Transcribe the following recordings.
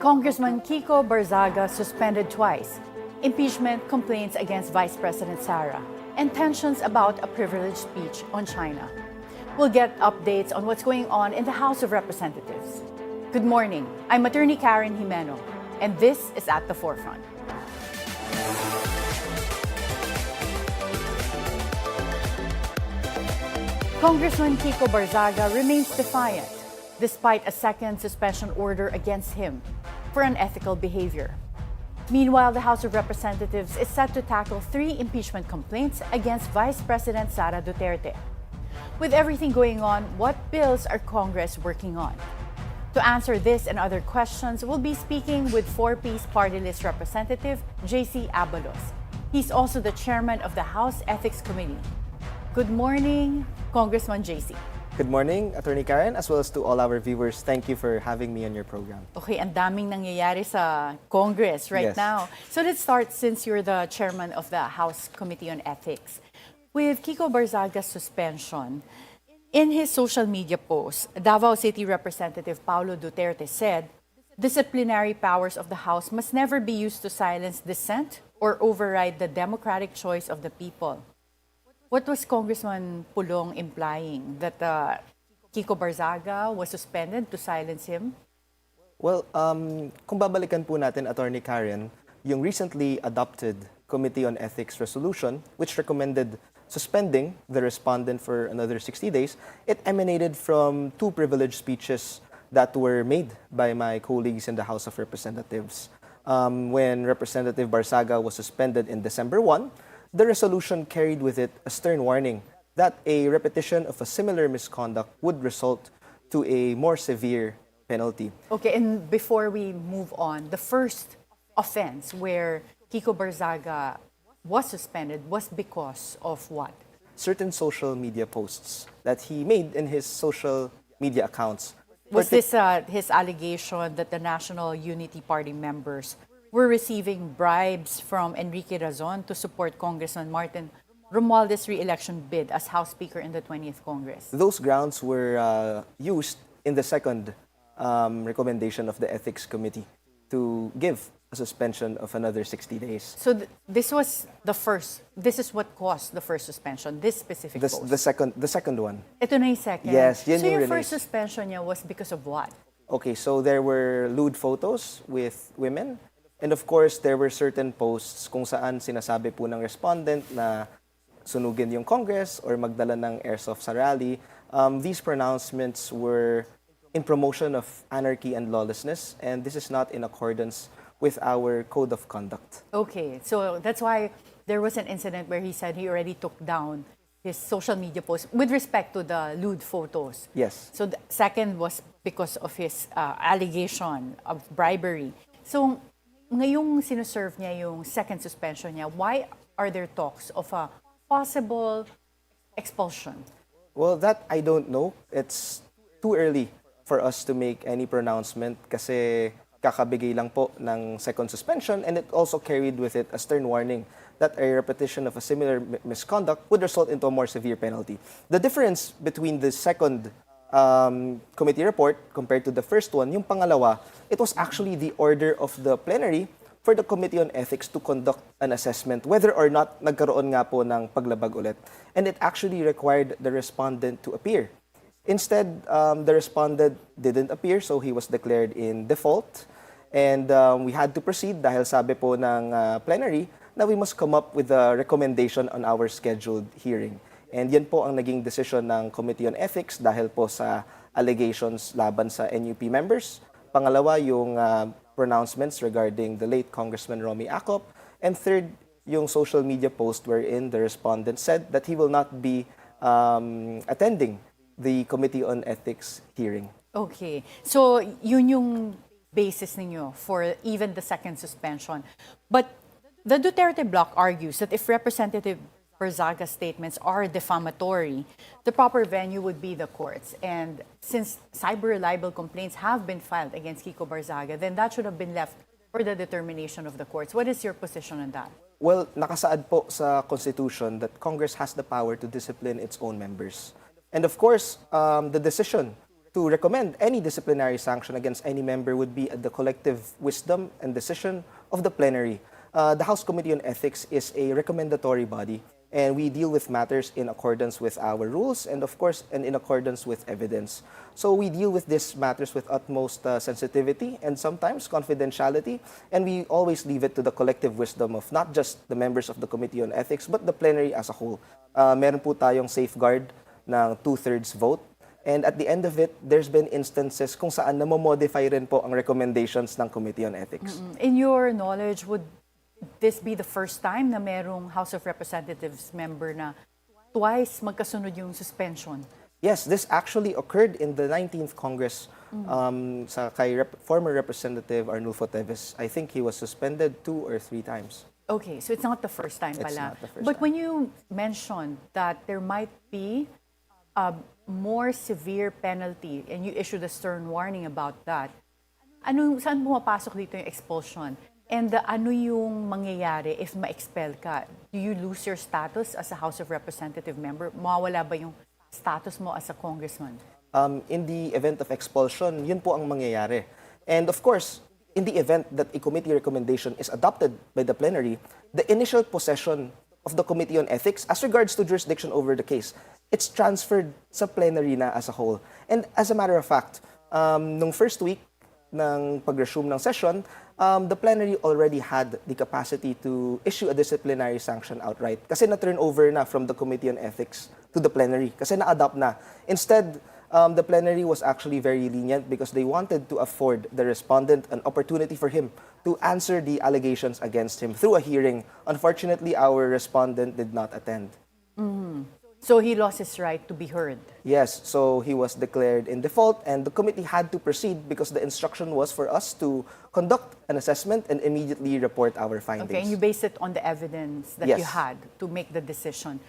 Congressman Kiko Barzaga suspended twice, impeachment complaints against Vice President Sara, and tensions about a privileged speech on China. We'll get updates on what's going on in the House of Representatives. Good morning. I'm Atty. Karen Jimeno, and this is At the Forefront. Congressman Kiko Barzaga remains defiant despite a second suspension order against him for unethical behavior. Meanwhile, the House of Representatives is set to tackle 3 impeachment complaints against Vice President Sara Duterte. With everything going on, what bills are Congress working on? To answer this and other questions, we'll be speaking with 4-piece party list representative JC Abalos. He's also the chairman of the House Ethics Committee. Good morning, Congressman JC. Good morning, Atty. Karen, as well as to all our viewers. Thank you for having me on your program. Okay, ang daming nangyayari sa Congress right Yes. now. So let's start since you're the chairman of the House Committee on Ethics. With Kiko Barzaga's suspension, in his social media post, Davao City Representative Paulo Duterte said, disciplinary powers of the House must never be used to silence dissent or override the democratic choice of the people. What was Congressman Pulong implying? That Kiko Barzaga was suspended to silence him? Well, kung babalikan po natin, Atty. Karen, yung recently adopted Committee on Ethics resolution, which recommended suspending the respondent for another 60 days, it emanated from 2 privileged speeches that were made by my colleagues in the House of Representatives. When Representative Barzaga was suspended in December 1, the resolution carried with it a stern warning that a repetition of a similar misconduct would result to a more severe penalty. Okay, and before we move on, the first offense where Kiko Barzaga was suspended was because of what? Certain social media posts that he made in his social media accounts. Was this his allegation that the National Unity Party members were receiving bribes from Enrique Razon to support Congressman Martin Romualdez's re-election bid as House Speaker in the 20th Congress? Those grounds were used in the second recommendation of the Ethics Committee to give a suspension of another 60 days. So this was the first, this is what caused the first suspension, this specific post? The second one. Ito na yung second? Yes, yan so yung your release. first suspension niya was because of what? Okay, so there were lewd photos with women. And of course, there were certain posts kung saan sinasabi po ng respondent na sunugin yung Congress or magdala ng airsoft sa rally. These pronouncements were in promotion of anarchy and lawlessness, and this is not in accordance with our code of conduct. Okay, so that's why there was an incident where he said he already took down his social media posts with respect to the lewd photos. Yes. So the second was because of his allegation of bribery. So ngayong sinuserve niya yung second suspension niya, why are there talks of a possible expulsion? Well, that I don't know. It's too early for us to make any pronouncement kasi kakabigay lang po ng second suspension, and it also carried with it a stern warning that a repetition of a similar misconduct would result into a more severe penalty. The difference between the second committee report compared to the first one, yung pangalawa, it was actually the order of the plenary for the Committee on Ethics to conduct an assessment whether or not nagkaroon nga po ng paglabag ulit. And it actually required the respondent to appear. Instead, the respondent didn't appear, so he was declared in default. And we had to proceed dahil sabi po ng plenary na we must come up with a recommendation on our scheduled hearing. And yan po ang naging decision ng Committee on Ethics dahil po sa allegations laban sa NUP members. Pangalawa, yung pronouncements regarding the late Congressman Romy Acop. And third, yung social media post wherein the respondent said that he will not be attending the Committee on Ethics hearing. Okay. So yun yung basis ninyo for even the second suspension. But the Duterte bloc argues that if Representative Barzaga's statements are defamatory, the proper venue would be the courts. And since cyber libel complaints have been filed against Kiko Barzaga, then that should have been left for the determination of the courts. What is your position on that? Well, nakasaad po sa Constitution that Congress has the power to discipline its own members. And of course, the decision to recommend any disciplinary sanction against any member would be the collective wisdom and decision of the plenary. The House Committee on Ethics is a recommendatory body, and we deal with matters in accordance with our rules and, of course, and in accordance with evidence. So we deal with these matters with utmost sensitivity and sometimes confidentiality, and we always leave it to the collective wisdom of not just the members of the Committee on Ethics, but the plenary as a whole. Meron po tayong safeguard ng 2/3 vote. And at the end of it, there's been instances kung saan namomodify rin po ang recommendations ng Committee on Ethics. In your knowledge, would this be the first time na merong House of Representatives member na twice magkasunod yung suspension? Yes, this actually occurred in the 19th Congress sa kay former Representative Arnulfo Teves. I think he was suspended 2 or 3 times. Okay, so it's not the first time pala. It's not the first But time. when you mentioned that there might be a more severe penalty and you issued a stern warning about that, saan pumapasok dito yung expulsion? And ano yung mangyayari if ma-expel ka? Do you lose your status as a House of Representative member? Mawawala ba yung status mo as a congressman? In the event of expulsion, yun po ang mangyayari. And of course, in the event that a committee recommendation is adopted by the plenary, the initial possession of the Committee on Ethics as regards to jurisdiction over the case, it's transferred sa plenary na as a whole. And as a matter of fact, nung first week ng pag-resume ng session, the plenary already had the capacity to issue a disciplinary sanction outright. Kasi na-turn over na from the Committee on Ethics to the plenary. Kasi na-adopt na. Instead, the plenary was actually very lenient because they wanted to afford the respondent an opportunity for him to answer the allegations against him through a hearing. Unfortunately, our respondent did not attend. So he lost his right to be heard. Yes, so he was declared in default and the committee had to proceed because the instruction was for us to conduct an assessment and immediately report our findings. Okay, and you based it on the evidence that Yes. you had to make the decision.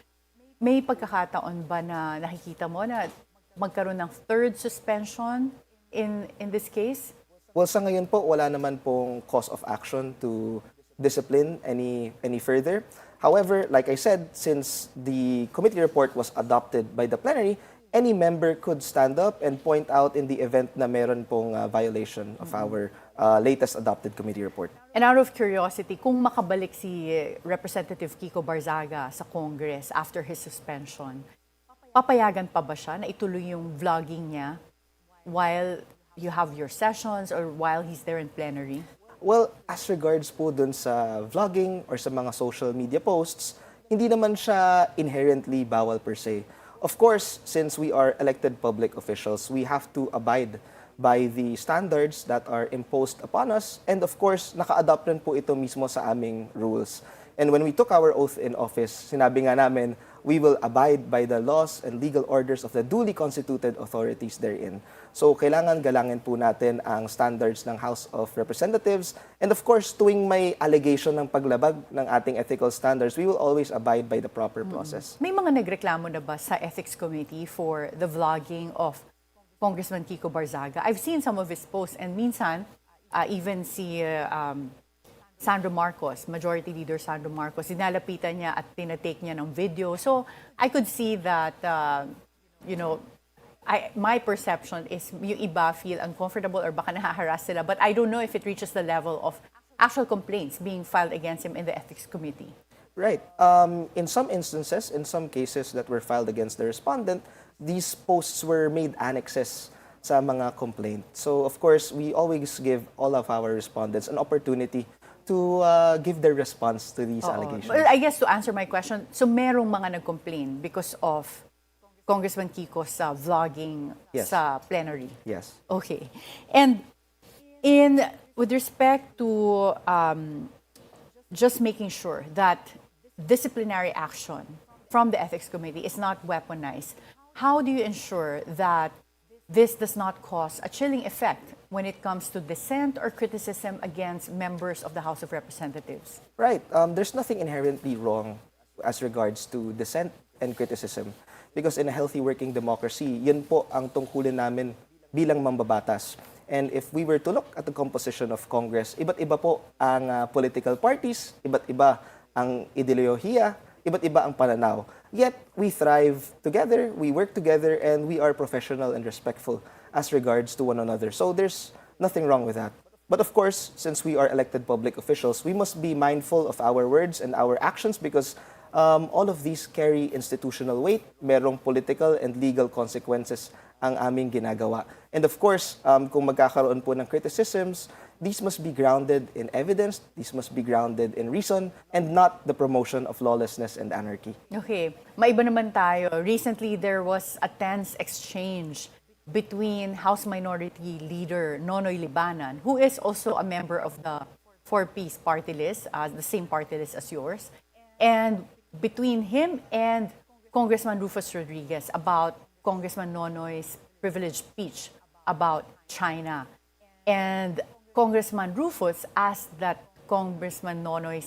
May pagkakataon ba na nakikita mo na magkaroon ng third suspension in this case? Well, sa ngayon po, wala naman pong cause of action to discipline any further. However, like I said, since the committee report was adopted by the plenary, any member could stand up and point out in the event na meron pong violation of our latest adopted committee report. And out of curiosity, kung makabalik si Representative Kiko Barzaga sa Congress after his suspension, papayagan pa ba siya na ituloy yung vlogging niya while you have your sessions or while he's there in plenary? Well, as regards po dun sa vlogging or sa mga social media posts, hindi naman siya inherently bawal per se. Of course, since we are elected public officials, we have to abide by the standards that are imposed upon us. And of course, naka-adopt rin po ito mismo sa aming rules. And when we took our oath in office, sinabi nga namin, we will abide by the laws and legal orders of the duly constituted authorities therein. So, kailangan galangin po natin ang standards ng House of Representatives. And of course, tuwing may allegation ng paglabag ng ating ethical standards, we will always abide by the proper process. May mga nagreklamo na ba sa Ethics Committee for the vlogging of Congressman Kiko Barzaga? I've seen some of his posts and minsan, even si Sandro Marcos, Majority Leader Sandro Marcos, dinalapitan niya at tinatake niya ng video. So, I could see that, my perception is yung iba feel uncomfortable or baka nahaharas sila. But I don't know if it reaches the level of actual complaints being filed against him in the Ethics Committee. Right. In some instances, in some cases that were filed against the respondent, these posts were made annexes sa mga complaint. So, of course, we always give all of our respondents an opportunity to give their response to these allegations. Well, I guess to answer my question, so merong mga nag-complain because of Congressman Kiko's vlogging Yes. sa plenary? Yes. Okay. And with respect to just making sure that disciplinary action from the Ethics Committee is not weaponized, how do you ensure that this does not cause a chilling effect when it comes to dissent or criticism against members of the House of Representatives? Right. There's nothing inherently wrong as regards to dissent and criticism. Because in a healthy working democracy, yun po ang tungkulin namin bilang mambabatas. And if we were to look at the composition of Congress, iba't iba po ang political parties, iba't iba ang ideolohiya, iba't iba ang pananaw. Yet, we thrive together, we work together, and we are professional and respectful as regards to one another. So there's nothing wrong with that. But of course, since we are elected public officials, we must be mindful of our words and our actions because all of these carry institutional weight, merong political and legal consequences ang aming ginagawa. And of course, kung magkakaroon po ng criticisms, these must be grounded in evidence, these must be grounded in reason, and not the promotion of lawlessness and anarchy. Okay, maiba naman tayo. Recently, there was a tense exchange between House Minority Leader Nonoy Libanan, who is also a member of the 4-piece party list, the same party list as yours, and between him and Congressman Rufus Rodriguez about Congressman Nonoy's privileged speech about China. And Congressman Rufus asked that Congressman Nonoy's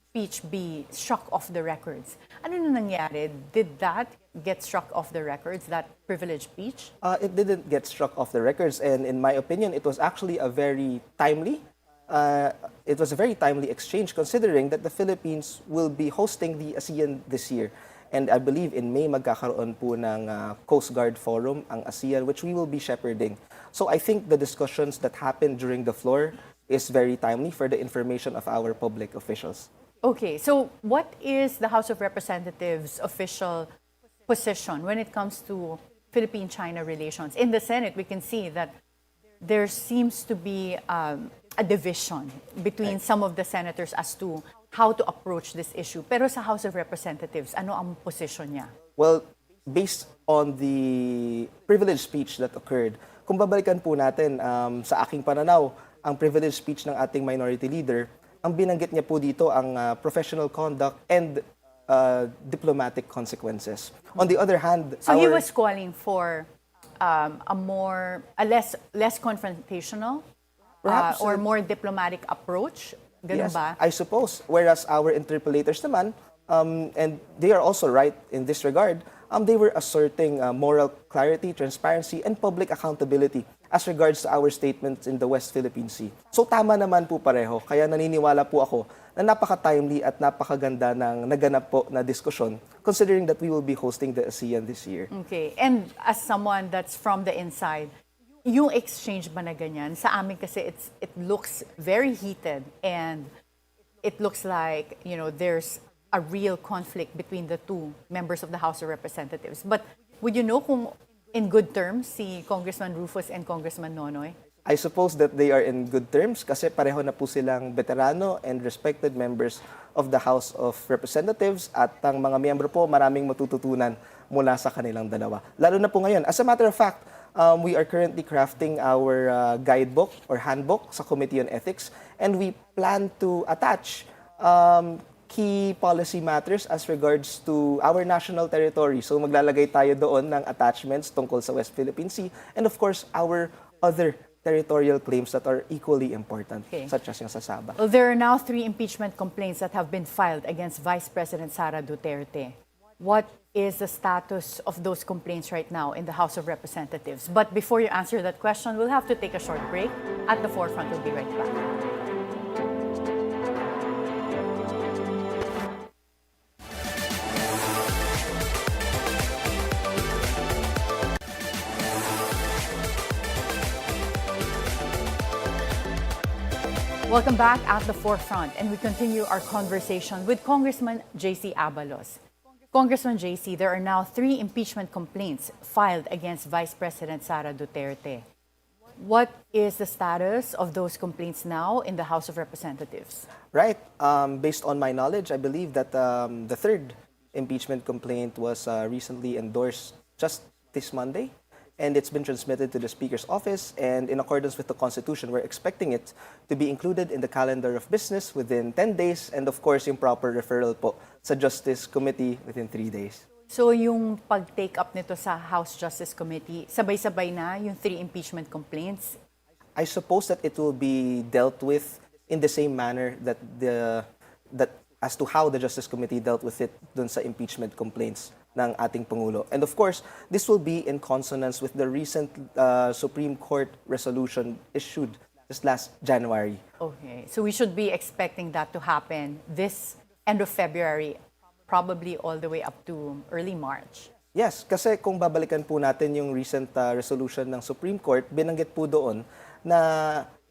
speech be struck off the records. Ano na nangyari? Did that get struck off the records, that privileged speech? It didn't get struck off the records, and in my opinion, it was actually a very timely exchange considering that the Philippines will be hosting the ASEAN this year. And I believe in May magkakaroon po ng Coast Guard Forum ang ASEAN, which we will be shepherding. So I think the discussions that happened during the floor is very timely for the information of our public officials. Okay, so what is the House of Representatives' official position when it comes to Philippine-China relations? In the Senate, we can see that there seems to be a division between some of the senators as to how to approach this issue. Pero sa House of Representatives, ano ang position niya? Well, based on the privileged speech that occurred, kung babalikan po natin sa aking pananaw, ang privileged speech ng ating minority leader, ang binanggit niya po dito ang professional conduct and diplomatic consequences. On the other hand, so he was calling for a less confrontational or more diplomatic approach. Ganun yes, ba? I suppose. Whereas our interpellators naman, and they are also right in this regard, they were asserting moral clarity, transparency, and public accountability as regards to our statements in the West Philippine Sea. So tama naman po pareho. Kaya naniniwala po ako na napaka-timely at napakaganda ng naganap po na diskusyon considering that we will be hosting the ASEAN this year. Okay. And as someone that's from the inside, yung exchange ba na ganyan? Sa amin kasi it looks very heated and it looks like, there's a real conflict between the two members of the House of Representatives. But would you know kung in good terms si Congressman Rufus and Congressman Nonoy? I suppose that they are in good terms kasi pareho na po silang veterano and respected members of the House of Representatives at ang mga miyembro po maraming matututunan mula sa kanilang dalawa. Lalo na po ngayon. As a matter of fact, we are currently crafting our guidebook or handbook sa Committee on Ethics and we plan to attach key policy matters as regards to our national territory. So maglalagay tayo doon ng attachments tungkol sa West Philippine Sea and of course our other territorial claims that are equally important, such as yung sa Sabah. Well, there are now 3 impeachment complaints that have been filed against Vice President Sara Duterte. What is the status of those complaints right now in the House of Representatives? But before you answer that question, we'll have to take a short break. At the Forefront, we'll be right back. Welcome back at the Forefront, and we continue our conversation with Congressman J.C. Abalos. Congressman J.C., there are now 3 impeachment complaints filed against Vice President Sara Duterte. What is the status of those complaints now in the House of Representatives? Right. Based on my knowledge, I believe that the 3rd impeachment complaint was recently endorsed just this Monday. And it's been transmitted to the Speaker's office, and in accordance with the Constitution, we're expecting it to be included in the calendar of business within 10 days, and of course, yung proper referral po sa Justice Committee within 3 days. So yung pag-take up nito sa House Justice Committee, sabay-sabay na yung 3 impeachment complaints? I suppose that it will be dealt with in the same manner that as to how the Justice Committee dealt with it dun sa impeachment complaints ng ating Pangulo. And of course, this will be in consonance with the recent Supreme Court resolution issued just last January. Okay, so we should be expecting that to happen this end of February, probably all the way up to early March. Yes, kasi kung babalikan po natin yung recent resolution ng Supreme Court, binanggit po doon na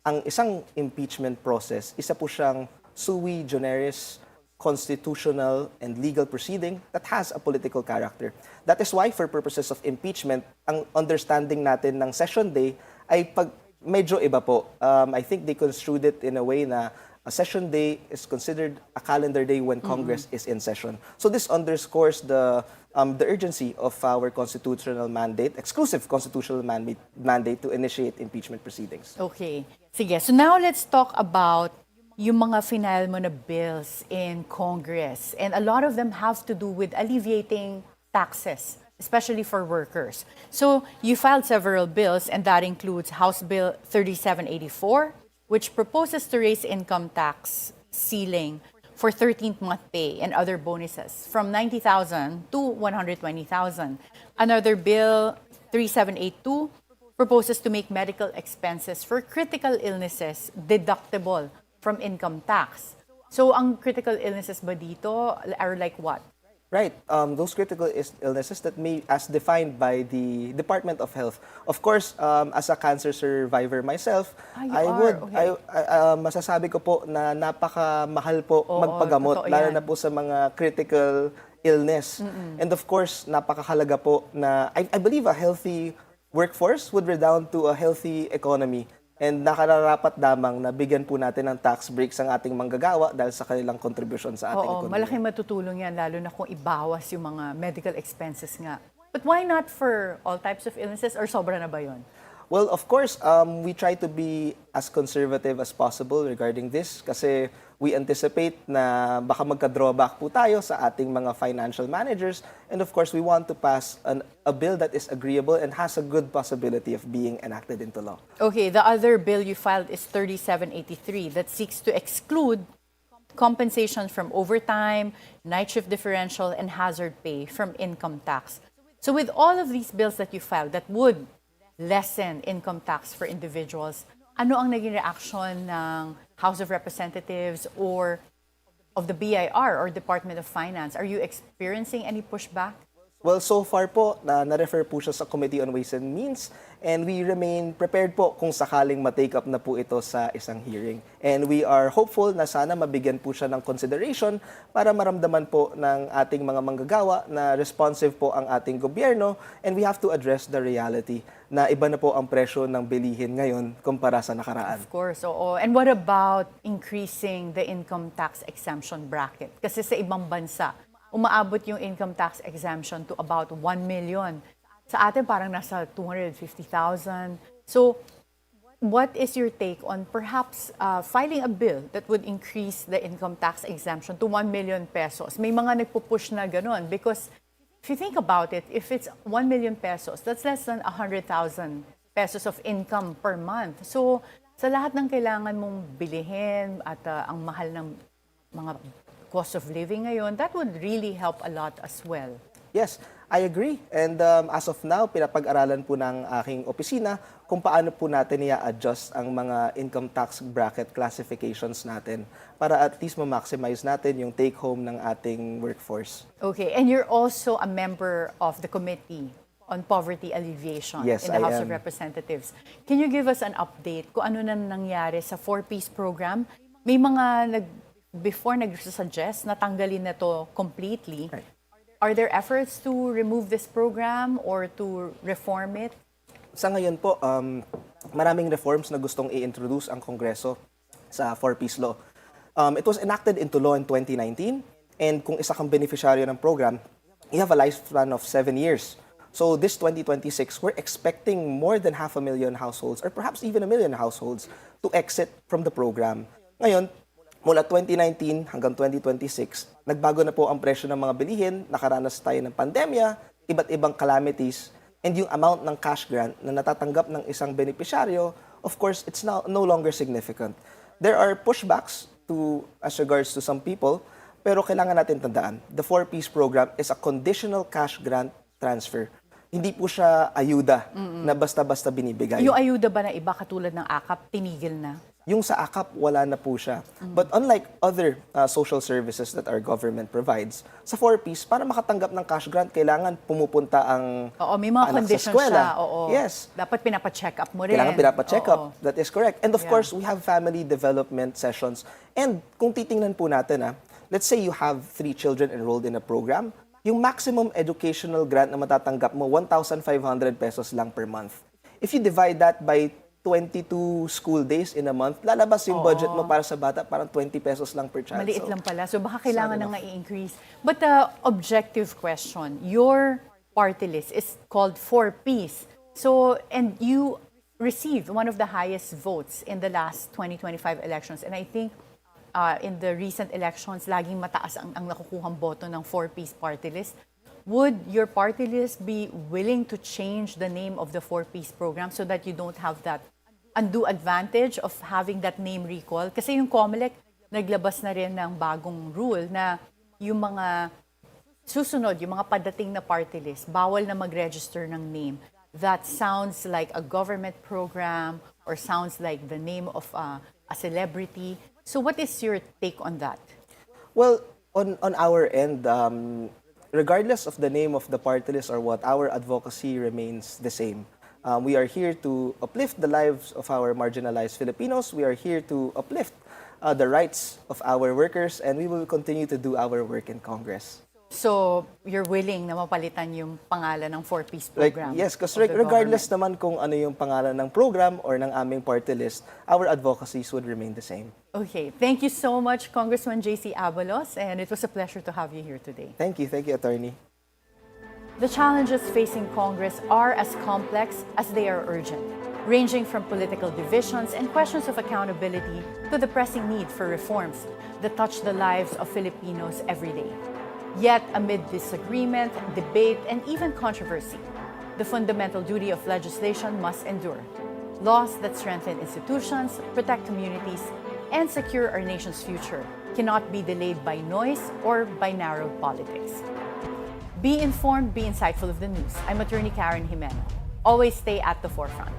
ang isang impeachment process, isa po siyang sui generis constitutional and legal proceeding that has a political character. That is why, for purposes of impeachment, ang understanding natin ng session day ay medyo iba po. I think they construed it in a way na a session day is considered a calendar day when Congress is in session. So this underscores the urgency of our constitutional mandate, exclusive constitutional mandate to initiate impeachment proceedings. Okay. Sige. So now let's talk about yung mga final mo na bills in Congress. And a lot of them have to do with alleviating taxes, especially for workers. So you filed several bills, and that includes House Bill 3784, which proposes to raise income tax ceiling for 13th month pay and other bonuses from 90,000 to 120,000. Another bill, 3782, proposes to make medical expenses for critical illnesses deductible from income tax. So ang critical illnesses ba dito are like what? Right. Those critical illnesses that as defined by the Department of Health. Of course, as a cancer survivor myself, masasabi ko po na napakamahal po magpagamot, lalo na po sa mga critical illness. And of course, napakahalaga po na I believe a healthy workforce would redound to a healthy economy. And nakararapat damang na bigyan po natin ng tax breaks ang ating manggagawa dahil sa kanilang kontribusyon sa ating ekonomiya. Malaking matutulong yan, lalo na kung ibawas yung mga medical expenses nga. But why not for all types of illnesses, or sobra na ba yun? Well, of course, we try to be as conservative as possible regarding this kasi we anticipate na baka magka-drawback po tayo sa ating mga financial managers. And of course, we want to pass a bill that is agreeable and has a good possibility of being enacted into law. Okay, the other bill you filed is 3783 that seeks to exclude compensation from overtime, night shift differential, and hazard pay from income tax. So with all of these bills that you filed that would lessen income tax for individuals, ano ang naging reaction ng House of Representatives or of the BIR or Department of Finance? Are you experiencing any pushback? Well, so far po, na-refer po siya sa Committee on Ways and Means, and we remain prepared po kung sakaling ma-take up na po ito sa isang hearing. And we are hopeful na sana mabigyan po siya ng consideration para maramdaman po ng ating mga manggagawa na responsive po ang ating gobyerno, and we have to address the reality na iba na po ang presyo ng bilihin ngayon kumpara sa nakaraan. Of course, oo. And what about increasing the income tax exemption bracket? Kasi sa ibang bansa, umaabot yung income tax exemption to about 1 million. Sa atin parang nasa 250,000. So, what is your take on perhaps filing a bill that would increase the income tax exemption to 1 million pesos? May mga nagpupush na ganun because if you think about it, if it's 1 million pesos, that's less than 100,000 pesos of income per month. So, sa lahat ng kailangan mong bilihin at ang mahal ng mga cost of living ngayon, that would really help a lot as well. Yes, I agree. And as of now, pinapag-aralan po ng aking opisina kung paano po natin i-adjust ang mga income tax bracket classifications natin para at least ma-maximize natin yung take-home ng ating workforce. Okay, and you're also a member of the Committee on Poverty Alleviation in the House of Representatives. Can you give us an update kung ano na nangyari sa 4-piece program? May mga before nag-suggest na tanggalin na to completely. Right. Are there efforts to remove this program or to reform it? Sa ngayon po, maraming reforms na gustong i-introduce ang Kongreso sa 4-piece law. It was enacted into law in 2019, and kung isa kang beneficiaryo ng program, you have a lifespan of 7 years. So this 2026, we're expecting more than 500,000 households or perhaps even 1 million households to exit from the program. Ngayon, mula 2019 hanggang 2026, nagbago na po ang presyo ng mga bilihin, nakaranas tayo ng pandemya, iba't ibang calamities, and yung amount ng cash grant na natatanggap ng isang beneficiaryo, of course, it's now no longer significant. There are pushbacks as regards to some people, pero kailangan natin tandaan, the 4-piece program is a conditional cash grant transfer. Hindi po siya ayuda na basta-basta binibigay. Yung ayuda ba na iba katulad ng AKAP, tinigil na? Yung sa AKAP, wala na po siya. But unlike other social services that our government provides, sa 4Ps, para makatanggap ng cash grant, kailangan pumupunta ang Oo, may mga anak conditions sa eskwela. siya. Oo. Yes. Dapat pinapa-check up mo rin. Kailangan pinapa-check Oo. up. That is correct. And of Yeah. course, we have family development sessions. And kung titingnan po natin, let's say you have 3 children enrolled in a program, yung maximum educational grant na matatanggap mo, 1,500 pesos lang per month. If you divide that by 22 school days in a month, lalabas yung budget mo para sa bata, parang 20 pesos lang per child. Maliit So, lang pala. So baka kailangan nang i-increase. But the objective question, your party list is called 4Ps. So, and you received one of the highest votes in the last 2025 elections. And I think in the recent elections, laging mataas ang nakukuhang boto ng 4Ps party list. Would your party list be willing to change the name of the 4Ps program so that you don't have that undue advantage of having that name recall? Kasi yung COMELEC, naglabas na rin ng bagong rule na yung mga susunod, yung mga padating na party list, bawal na mag-register ng name that sounds like a government program or sounds like the name of a celebrity. So what is your take on that? well, on our end, regardless of the name of the party list or what, our advocacy remains the same. We are here to uplift the lives of our marginalized Filipinos. We are here to uplift the rights of our workers, and we will continue to do our work in Congress. So you're willing na mapalitan yung pangalan ng 4Ps program? Yes, because of the regardless government? naman kung ano yung pangalan ng program or ng aming party list, our advocacies would remain the same. Okay. Thank you so much, Congressman JC Abalos, and it was a pleasure to have you here today. Thank you, Attorney. The challenges facing Congress are as complex as they are urgent, ranging from political divisions and questions of accountability to the pressing need for reforms that touch the lives of Filipinos every day. Yet, amid disagreement, debate, and even controversy, the fundamental duty of legislation must endure. Laws that strengthen institutions, protect communities, and secure our nation's future cannot be delayed by noise or by narrow politics. Be informed, be insightful of the news. I'm Attorney Karen Jimeno. Always stay at the forefront.